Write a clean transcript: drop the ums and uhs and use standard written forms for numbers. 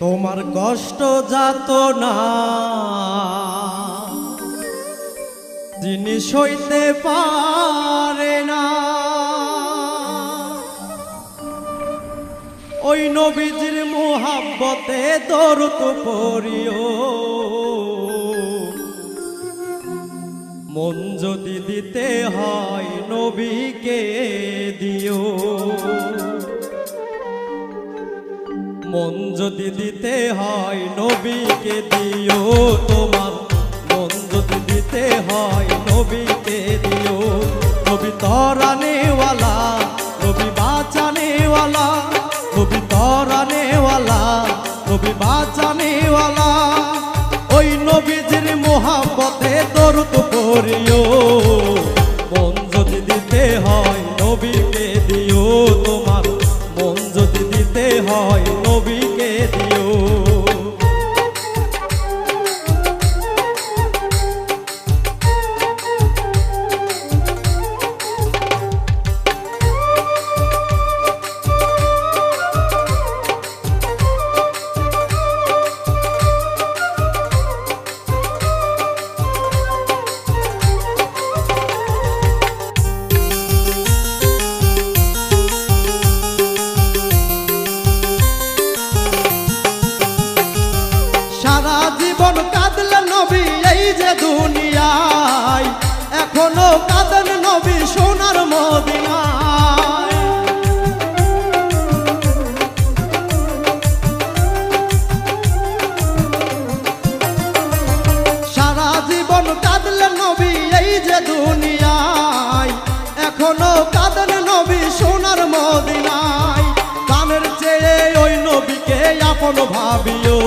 তোমার কষ্ট যাত না যিনি সইতে পারে না, ওই নবীজির মোহাব্বতে দরুদ পড়িও। মন যদি দিতে হয় নবীকে দিও, মন যদি দিতে হয় নবীকে দিও। তোমার মন যদি দিতে হয় নবীকে দিও। নবী তরানেওয়ালা, নবী বাঁচানেওয়ালা, নবী তরানেওয়ালা, নবী বাঁচানেওয়ালা, ওই নবীজির মোহাব্বতে দরুদ পড়িও। মন যদি দিতে হয় নবীকে দিও। তোমার মন যদি দিতে হয় নবীকে দিও। সারা জীবন কাঁদলেন নবী এই যে দুনিয়ায়, এখনো কাঁদেন নবী সোনার মদিনায়। সারা জীবন কাঁদলেন নবী এই যে দুনিয়ায়, এখনো কাঁদেন নবী সোনার মদিনায়। কানের চেয়ে ওই নবীকে আপন ভাবিও।